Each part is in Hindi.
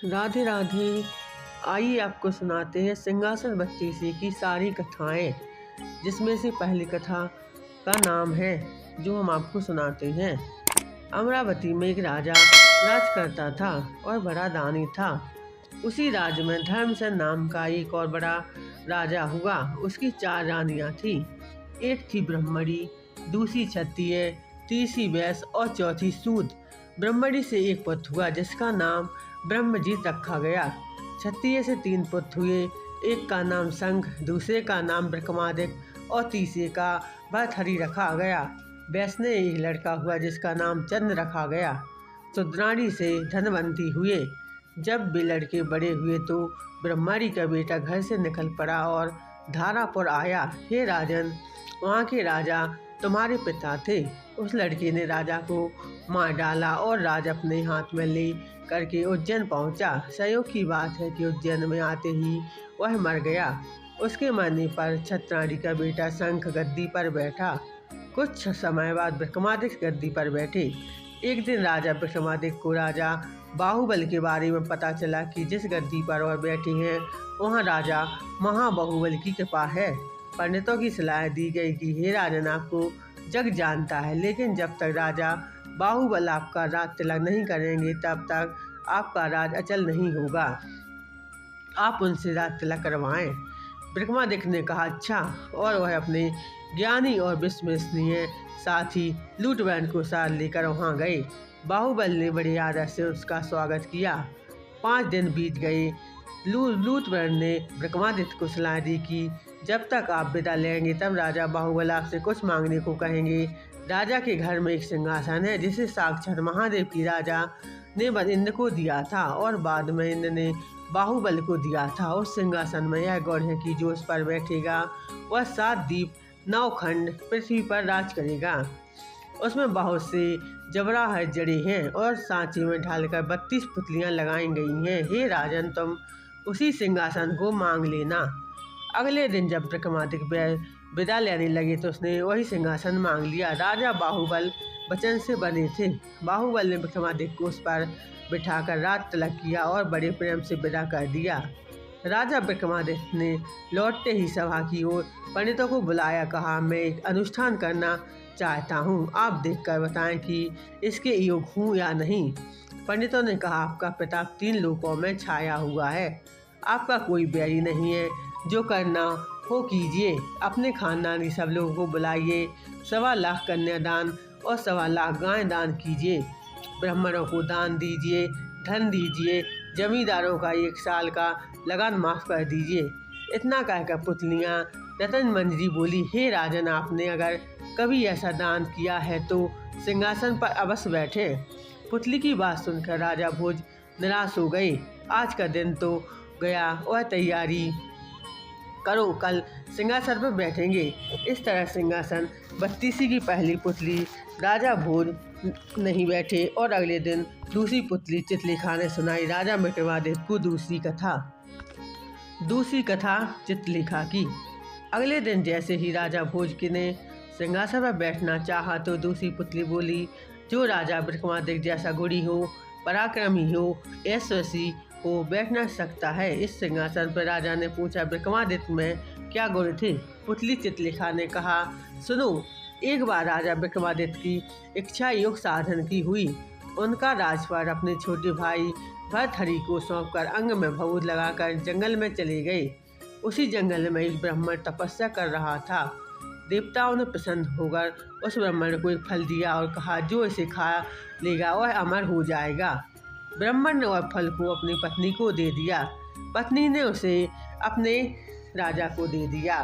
राधे राधे। आइए आपको सुनाते हैं सिंहासन बत्तीसी की सारी कथाएं, जिसमें से पहली कथा का नाम है जो हम आपको सुनाते हैं। अमरावती में एक राजा राज करता था और बड़ा दानी था। उसी राज्य में धर्मसेन नाम का एक और बड़ा राजा हुआ। उसकी 4 रानियां थीं। एक थी ब्रह्मणी, दूसरी क्षत्रिय, तीसरी वैश्य और चौथी सूद। ब्रह्मणी से एक पुत्र हुआ जिसका नाम ब्रह्मजीत रखा गया। क्षत्रिय से 3 पुत्र हुए, एक का नाम संघ, दूसरे का नाम विक्रमादित्य और तीसरे का भर्तहरि रखा गया। वैश्य ने एक लड़का हुआ जिसका नाम चंद्र रखा गया। शुद्राणी से धनवंती हुए। जब वे लड़के बड़े हुए तो ब्रह्मणी का बेटा घर से निकल पड़ा और धारापुर आया। हे राजन, वहाँ के राजा तुम्हारे पिता थे। उस लड़के ने राजा को मार डाला और राज अपने हाथ में ले करके उज्जैन पहुंचा। संयोग की बात है कि उज्जैन में आते ही वह मर गया। उसके मरने पर छत्राणी का बेटा शंख गद्दी पर बैठा। कुछ समय बाद विक्रमादित्य गद्दी पर बैठे। एक दिन राजा विक्रमादित्य को राजा बाहुबल के बारे में पता चला कि जिस गद्दी पर वह बैठे हैं वहाँ राजा महाबाहुबल की कृपा है। पंडितों की सलाह दी गई कि हे राजन, आपको जग जानता है, लेकिन जब तक राजा बाहुबल आपका राज तिलक नहीं करेंगे तब तक आपका राज अचल नहीं होगा। आप उनसे राज तिलक करवाएं। विक्रमादित्य ने कहा अच्छा, और वह अपने ज्ञानी और विश्वसनीय साथी लूटबैंड को साथ लेकर वहाँ गए। बाहुबल ने बड़े आदर से उसका स्वागत किया। 5 दिन बीत गए। लूटबैंड ने विक्रमादित्य को सलाह दी कि जब तक आप विदा लेंगे तब राजा बाहुबल आपसे कुछ मांगने को कहेंगे। राजा के घर में एक सिंहासन है जिसे साक्षात महादेव की राजा ने इंद्र को दिया था और बाद में इंद्र ने बाहुबल को दिया था। उस सिंहासन में यह गौर है कि जो उस पर बैठेगा वह 7 द्वीप 9 खंड पृथ्वी पर राज करेगा। उसमें बहुत से जबराहट जड़े हैं और सांचे में ढालकर 32 पुतलियां लगाई गई हैं। हे राजन, तुम उसी सिंहासन को मांग लेना। अगले दिन जब विक्रमादित्य विदा लेने लगे तो उसने वही सिंहासन मांग लिया। राजा बाहुबल वचन से बने थे। बाहुबल ने विक्रमादित्य को उस पर बिठाकर राज तिलक किया और बड़े प्रेम से विदा कर दिया। राजा विक्रमादित्य ने लौटते ही सभा की ओर पंडितों को बुलाया। कहा, मैं एक अनुष्ठान करना चाहता हूँ, आप देखकर बताएं कि इसके योग हूँ या नहीं। पंडितों ने कहा, आपका प्रताप 3 लोकों में छाया हुआ है, आपका कोई बैरी नहीं है, जो करना हो कीजिए। अपने खानदानी सब लोगों को बुलाइए, 1.25 लाख कन्यादान और 1.25 लाख गाय दान कीजिए। ब्राह्मणों को दान दीजिए, धन दीजिए, जमींदारों का 1 साल का लगान माफ़ कर दीजिए। इतना कहकर पुतलियाँ रतन मंजरी बोली, हे राजन, आपने अगर कभी ऐसा दान किया है तो सिंहासन पर अवश्य बैठे। पुतली की बात सुनकर राजा भोज निराश हो गए। आज का दिन तो गया, वह तैयारी करो, कल सिंहासन पर बैठेंगे। इस तरह सिंहासन बत्तीसी की पहली पुतली राजा भोज नहीं बैठे और अगले दिन दूसरी पुतली चित्रलेखा ने सुनाई राजा विक्रमादित्य को दूसरी कथा चित्रलेखा की। अगले दिन जैसे ही राजा भोज ने सिंहासन पर बैठना चाहा तो दूसरी पुतली बोली, जो राजा विक्रमादित्य जैसा गुणी हो, पराक्रमी हो, यशस्वी हो, बैठ न सकता है इस सिंहासन पर। राजा ने पूछा, विक्रमादित्य में क्या गुण थे? पुतली चित्रलेखा ने कहा, सुनो, एक बार राजा विक्रमादित्य की इच्छा योग साधन की हुई। उनका राजपाट अपने छोटे भाई भर्तहरि को सौंपकर अंग में भभूत लगाकर जंगल में चले गए। उसी जंगल में एक ब्राह्मण तपस्या कर रहा था। देवताओं ने प्रसन्न होकर उस ब्राह्मण को एक फल दिया और कहा, जो इसे खा लेगा वह अमर हो जाएगा। ब्राह्मण ने वह फल को अपनी पत्नी को दे दिया। पत्नी ने उसे अपने राजा को दे दिया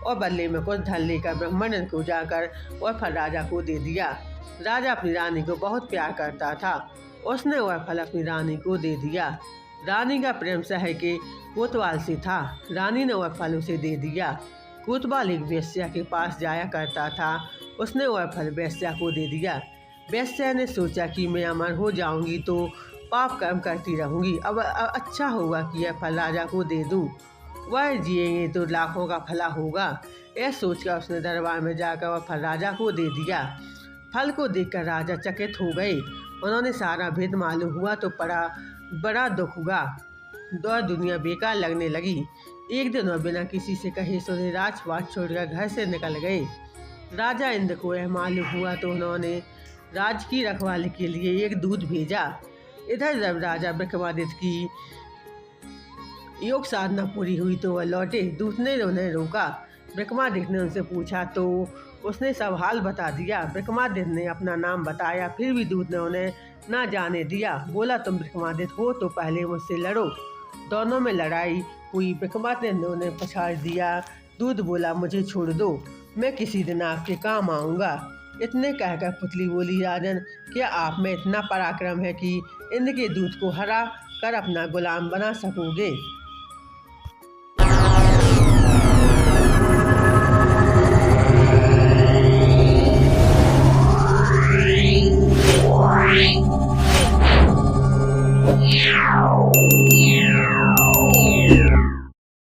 और बदले में कुछ धन लेकर ब्राह्मण को जाकर वह फल राजा को दे दिया। राजा अपनी रानी को बहुत प्यार करता था, उसने वह फल अपनी रानी को दे दिया। रानी का प्रेम शहर के कोतवाल से था। रानी ने वह फल उसे दे दिया। कोतवाल एक वेश्या के पास जाया करता था, उसने वह फल वेश्या को दे दिया। वेश्या ने सोचा कि मैं अमर हो जाऊंगी तो पाप कर्म करती रहूंगी, अब अच्छा होगा कि यह फल राजा को दे दूं, वह जिएंगे तो लाखों का भला होगा। यह सोचकर उसने दरबार में जाकर वह फल राजा को दे दिया। फल को देखकर राजा चकित हो गए। उन्होंने सारा भेद मालूम हुआ तो बड़ा बड़ा दुख हुआ। दो दुनिया बेकार लगने लगी। एक दिन वह बिना किसी से कहे सुने राजपाट छोड़कर घर से निकल गए। राजा इंद्र को यह मालूम हुआ तो उन्होंने राज की रखवाली के लिए एक दूत भेजा। इधर जब राजा विक्रमादित्य की योग साधना पूरी हुई तो वह लौटे। दूत ने उन्हें रोका। विक्रमादित्य ने उनसे पूछा तो उसने सब हाल बता दिया। विक्रमादित्य ने अपना नाम बताया, फिर भी दूत ने उन्हें ना जाने दिया। बोला, तुम विक्रमादित्य हो तो पहले मुझसे लड़ो। दोनों में लड़ाई हुई। विक्रमादित्य ने उन्हें पछाड़ दिया। दूत बोला, मुझे छोड़ दो, मैं किसी दिन आपके काम आऊँगा। इतने कहकर पुतली बोली, राजन, क्या आप में इतना पराक्रम है कि इंद्र के दूत को हरा कर अपना गुलाम बना सकोगे? Meow.